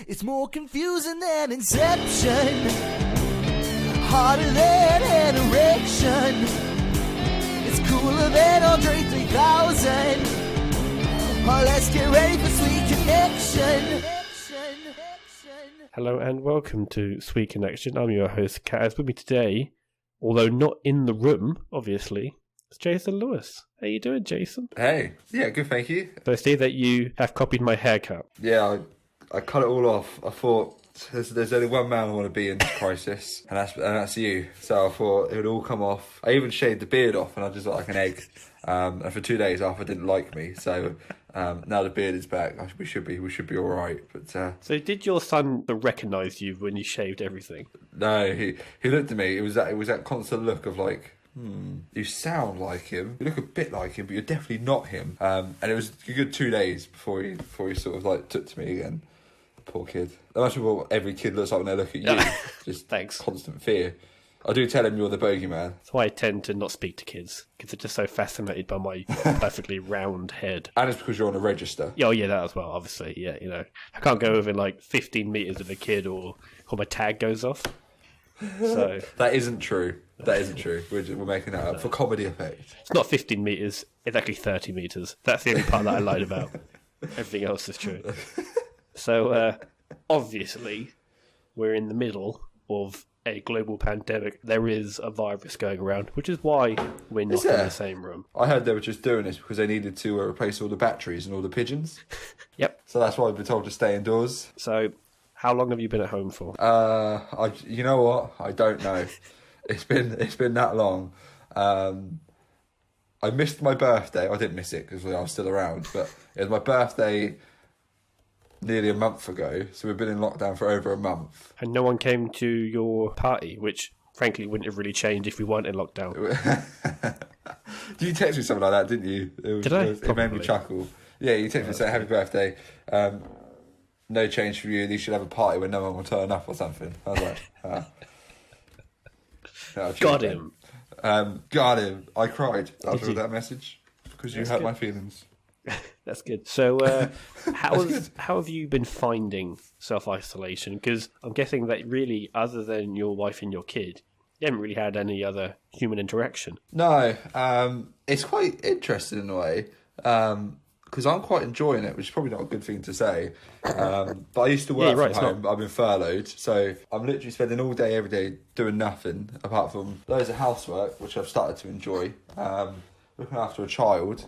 It's more confusing than Inception, harder than an erection. It's cooler than Andre 3000. Oh, let's get ready for Sweet Connection. Hello and welcome to Sweet Connection. I'm your host, Kaz. With me today, although not in the room, obviously, it's Jason Lewis. How you doing, Jason? Hey, yeah, good, thank you. So I see that you have copied my haircut. Yeah, I cut it all off. I thought there's only one man I want to be in this crisis, and that's you. So I thought it would all come off. I even shaved the beard off, and I just looked like an egg. And for 2 days, Arthur didn't like me. So now the beard is back. We should be all right. But so did your son recognise you when you shaved everything? No, he looked at me. It was that constant look of like, you sound like him. You look a bit like him, but you're definitely not him. And it was a good 2 days before he sort of like took to me again. Poor kid. That's what every kid looks like when they look at you. Just Thanks. Constant fear. I do tell him you're the bogeyman. That's why I tend to not speak to kids, because they're just so fascinated by my perfectly round head. And it's because you're on a register. Oh yeah, that as well, obviously. Yeah, you know. I can't go within like 15 metres of a kid or my tag goes off. So That isn't true. We're making that up for comedy effect. it's not 15 metres, it's actually 30 metres. That's the only part that I lied about. Everything else is true. So, obviously, we're in the middle of a global pandemic. There is a virus going around, which is why we're not in the same room. I heard they were just doing this because they needed to replace all the batteries and all the pigeons. Yep. So that's why we've been told to stay indoors. So, how long have you been at home for? You know what? I don't know. It's been that long. I missed my birthday. I didn't miss it because I was still around, but it was my birthday nearly a month ago, so we've been in lockdown for over a month. And no one came to your party, which frankly wouldn't have really changed if we weren't in lockdown. You texted me something like that, didn't you? Did I? It made me chuckle. Yeah, you texted me saying happy birthday. No change for you. You should have a party when no one will turn up or something. I was like, Got him. Got him. I cried after that message because you hurt my feelings. That's good. So, how have you been finding self-isolation? Because I'm guessing that really, other than your wife and your kid, you haven't really had any other human interaction. No, it's quite interesting in a way, because I'm quite enjoying it, which is probably not a good thing to say. But I used to work from home. I've been furloughed, so I'm literally spending all day, every day, doing nothing apart from loads of housework, which I've started to enjoy. Looking after a child.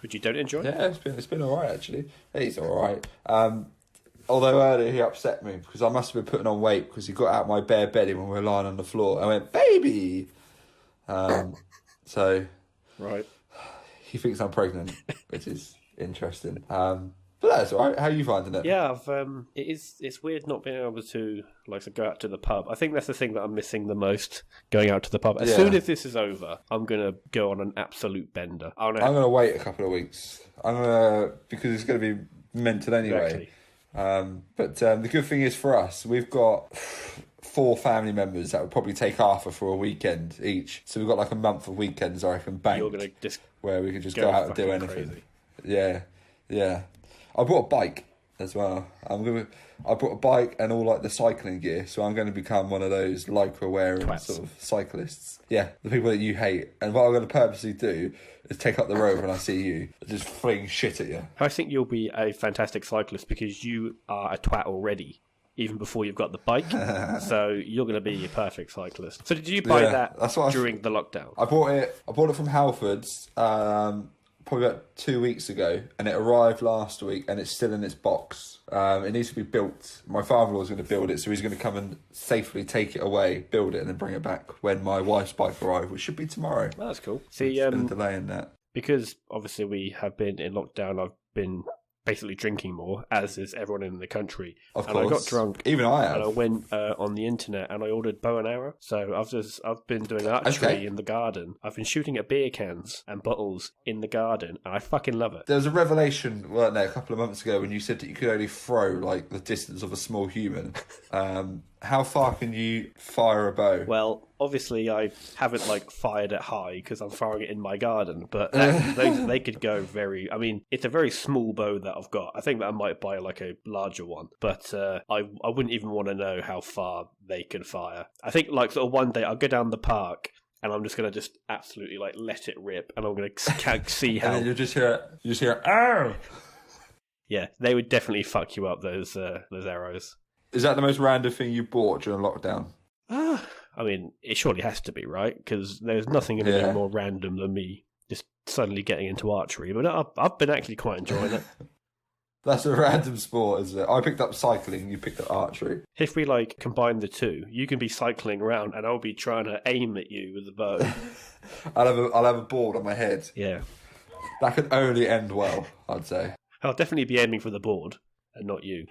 Which you don't enjoy? Yeah, it's been all right, actually. He's all right. Although earlier he upset me because I must have been putting on weight because he got out my bare bedding when we were lying on the floor. I went, baby! So... Right. He thinks I'm pregnant, which is interesting. But that's all right. How are you finding it? Yeah, it's weird not being able to go out to the pub. I think that's the thing that I'm missing the most, going out to the pub. As soon as this is over, I'm going to go on an absolute bender. I'm going to wait a couple of weeks. Because it's going to be mental anyway. Exactly. But the good thing is for us, we've got 4 family members that would probably take Arthur for a weekend each. So we've got like a month of weekends, I reckon, banked. You're going to just where we could just go out and do anything. Crazy. Yeah. I bought a bike as well. I bought a bike and all like the cycling gear, so I'm going to become one of those Lycra wearing sort of cyclists. Yeah, the people that you hate. And what I'm going to purposely do is take up the road when I see you, just fling shit at you. I think you'll be a fantastic cyclist because you are a twat already, even before you've got the bike. So you're going to be a perfect cyclist. So did you buy that during the lockdown? I bought it from Halfords probably about 2 weeks ago, and it arrived last week, and it's still in its box. It needs to be built. My father-in-law's going to build it, so he's going to come and safely take it away, build it, and then bring it back when my wife's bike arrives, which should be tomorrow. Oh, that's cool. See, there's been a delay in that. Because obviously we have been in lockdown, I've been basically drinking more, as is everyone in the country. Of course. And I got drunk. Even I have. And I went on the internet and I ordered bow and arrow. So I've been doing archery in the garden. I've been shooting at beer cans and bottles in the garden, and I fucking love it. There was a revelation, a couple of months ago when you said that you could only throw like the distance of a small human. And How far can you fire a bow? Well, obviously I haven't fired it high because I'm firing it in my garden, but they could go very... I mean, it's a very small bow that I've got. I think that I might buy a larger one, but I wouldn't even want to know how far they can fire. I think sort of one day I'll go down the park and I'm just going to just absolutely let it rip, and I'm going to see how... And then you just hear, "Ow!" Yeah, they would definitely fuck you up, those arrows. Is that the most random thing you bought during lockdown? I mean, it surely has to be, right? Because there's nothing going to be more random than me just suddenly getting into archery. But I've been actually quite enjoying it. That's a random sport, isn't it? I picked up cycling, you picked up archery. If we combine the two, you can be cycling around and I'll be trying to aim at you with a bow. I'll have a board on my head. Yeah. That could only end well, I'd say. I'll definitely be aiming for the board and not you.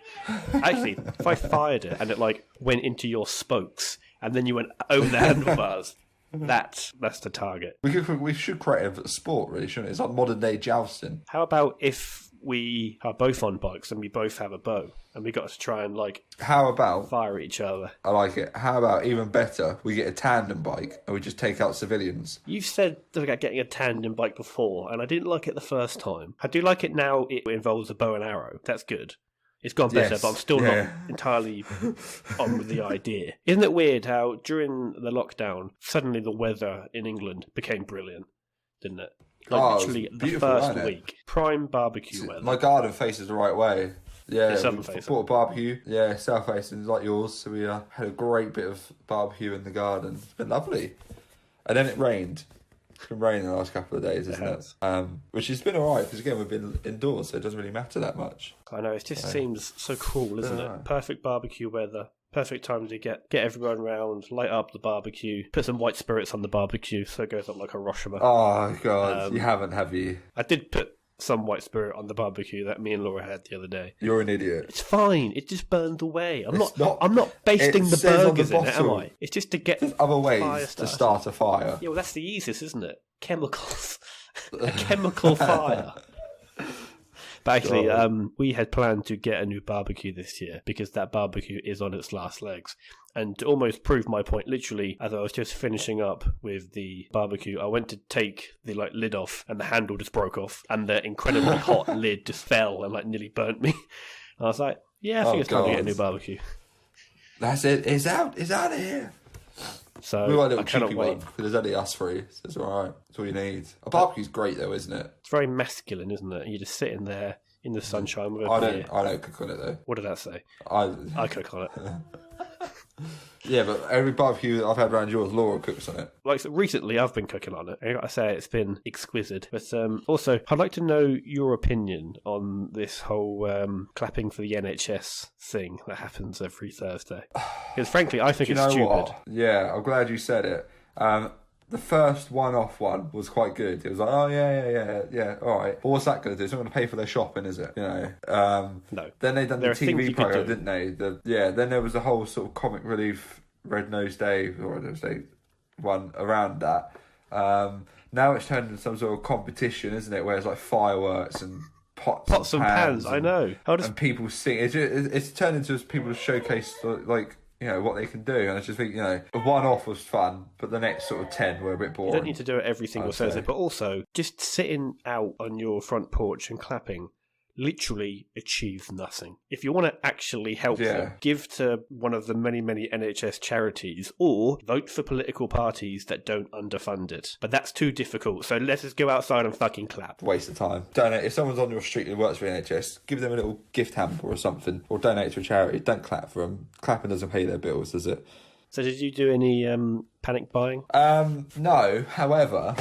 Actually, if I fired it and it went into your spokes and then you went over the handlebars, that's the target. We should create a sport, really, shouldn't it? It's like modern day jousting. How about if we are both on bikes and we both have a bow and we got to try and how about fire at each other? I like it. How about, even better, we get a tandem bike and we just take out civilians? You've said about getting a tandem bike before and I didn't like it the first time. I do like it now. It involves a bow and arrow. That's good. It's gone better, but I'm still not entirely on with the idea. Isn't it weird how during the lockdown suddenly the weather in England became brilliant, didn't it? Literally the first week. Prime barbecue weather. My garden faces the right way. Yeah, southern facing. Bought a barbecue. Yeah, south facing, like yours. So we had a great bit of barbecue in the garden. It's been lovely. And then it rained. It's been raining the last couple of days, isn't it? Which has been alright, because again, we've been indoors, so it doesn't really matter that much. I know, it just seems so cool, isn't it? Perfect barbecue weather. Perfect time to get everyone round, light up the barbecue, put some white spirits on the barbecue so it goes up like Hiroshima. Oh, God. You haven't, have you? I did put some white spirit on the barbecue that me and Laura had the other day. You're an idiot. It's fine. It just burned away. I'm not basting the burgers in it, am I? It's just to get... There's other ways to start a fire. Yeah, well, that's the easiest, isn't it? Chemicals. A chemical fire. But actually, we had planned to get a new barbecue this year because that barbecue is on its last legs. And to almost prove my point, literally, as I was just finishing up with the barbecue, I went to take the lid off and the handle just broke off and the incredibly hot lid just fell and nearly burnt me. And I was like, yeah, I think it's time to get a new barbecue. That's it. It's out. It's out of here. So we want a little cheeky one because there's only us three. So it's all right. That's all you need. A barbecue's great though, isn't it? It's very masculine, isn't it? You're just sitting there in the sunshine with a beer. I don't cook on it though. What did that say? I cook on it. Yeah, but every barbecue I've had around yours, Laura cooks on it. So recently, I've been cooking on it. I gotta say, it's been exquisite. But also, I'd like to know your opinion on this whole clapping for the NHS thing that happens every Thursday. Because frankly, I think it's stupid. What? Yeah, I'm glad you said it. The first one-off one was quite good. It was like, oh, yeah, all right. But what's that going to do? It's not going to pay for their shopping, is it? No. Then they done the TV program, didn't they? Then there was the whole sort of comic relief Red Nose Day, or Red Nose Day one around that. Now it's turned into some sort of competition, isn't it? Where it's fireworks and pots and pans. I know. And people sing. It's turned into people showcase what they can do, and I just think, a one-off was fun, but the next sort of 10 were a bit boring. You don't need to do it every single Thursday, but also just sitting out on your front porch and clapping literally achieves nothing. If you want to actually help them, give to one of the many, many NHS charities, or vote for political parties that don't underfund it. But that's too difficult, so let's just go outside and fucking clap. Waste of time. Donate. If someone's on your street who works for the NHS, give them a little gift hamper or something, or donate to a charity. Don't clap for them. Clapping doesn't pay their bills, does it? So did you do any panic buying? No. However,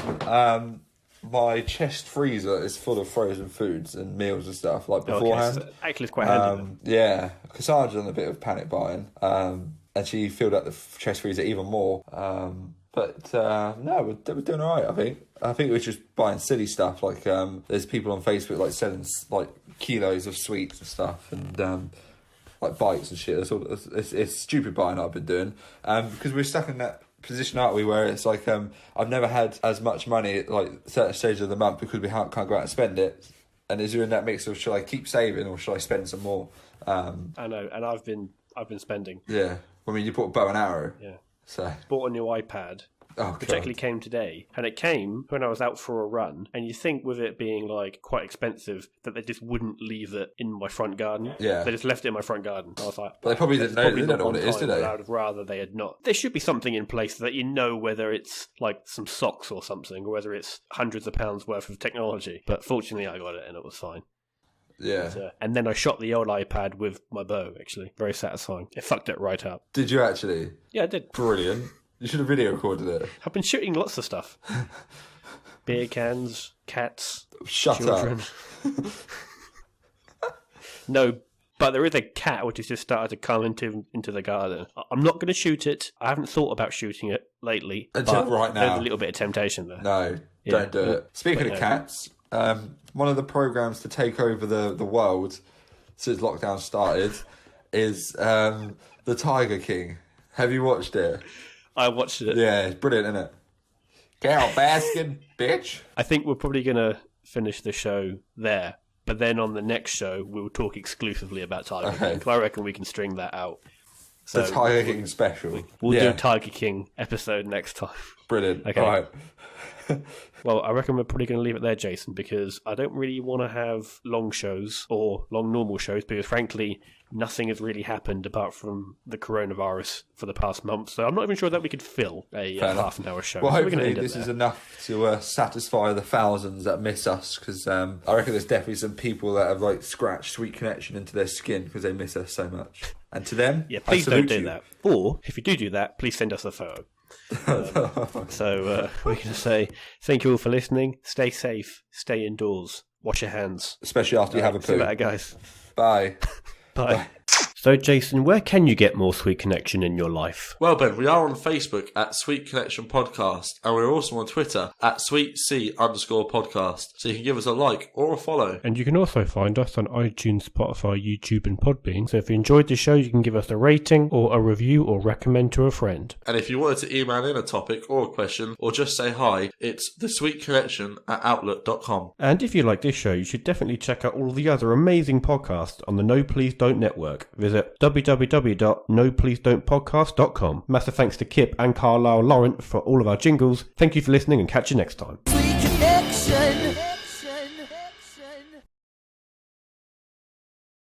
my chest freezer is full of frozen foods and meals and stuff beforehand. Okay, so actually, it's quite handy. Yeah, Cassandra's done a bit of panic buying, and she filled up the chest freezer even more. But no, we're doing all right. I think we're just buying silly stuff. There's people on Facebook selling kilos of sweets and stuff, and bites and shit. It's stupid buying I've been doing, because we're stuck in that position, aren't we, where it's I've never had as much money at certain stages of the month because we can't go out and spend it. And is you're in that mix of, should I keep saving or should I spend some more? I know, and I've been spending. Yeah. I mean, you bought a bow and arrow. Yeah. So. Bought a new iPad. Which actually came today, and it came when I was out for a run. And you think with it being like quite expensive that they just wouldn't leave it in my front garden. Yeah, they just left it in my front garden. I was like, but they probably didn't know. They don't know what it is, do they? I would have rather they had not. There should be something in place that you know whether it's like some socks or something, or whether it's hundreds of pounds worth of technology. But fortunately, I got it and it was fine. Yeah. But, and then I shot the old iPad with my bow. Actually, very satisfying. It fucked it right up. Did you actually? Yeah, I did. Brilliant. You should have video recorded it. I've been shooting lots of stuff. Beer cans, cats, Shut children. up. No, but there is a cat which has just started to come into the garden. I'm not going to shoot it. I haven't thought about shooting it lately. Until right now. There's a little bit of temptation there. No, don't do it. Speaking of cats, one of the programs to take over the world since lockdown started is The Tiger King. Have you watched it? I watched it. Yeah, it's brilliant, isn't it? Carol Baskin, bitch. I think we're probably going to finish the show there. But then on the next show, we'll talk exclusively about Tiger King. Because I reckon we can string that out. So the Tiger King special. We'll do a Tiger King episode next time. Brilliant. Okay. All right. Well, I reckon we're probably going to leave it there, Jason, because I don't really want to have long shows or long normal shows because, frankly, nothing has really happened apart from the coronavirus for the past month. So I'm not even sure that we could fill a half an hour show. Well, so hopefully this is enough to satisfy the thousands that miss us, because I reckon there's definitely some people that have like scratched Sweet Connection into their skin because they miss us so much. And to them, yeah, please don't do that. Or if you do that, please send us a photo. So we're going to say thank you all for listening. Stay safe. Stay indoors. Wash your hands. Especially after you have a poo. See you later, guys. Bye. Bye. So, Jason, where can you get more Sweet Connection in your life? Well, Ben, we are on Facebook at Sweet Connection Podcast, and we're also on Twitter at SweetC_podcast. So you can give us a like or a follow. And you can also find us on iTunes, Spotify, YouTube, and Podbean. So if you enjoyed the show, you can give us a rating or a review or recommend to a friend. And if you wanted to email in a topic or a question or just say hi, it's thesweetconnection@outlook.com. And if you like this show, you should definitely check out all the other amazing podcasts on the No Please Don't Network. Visit www.nopleasedon'tpodcast.com. Massive thanks to CIPP and Carlyle Laurent for all of our jingles. Thank you for listening and catch you next time. Sweet Connection.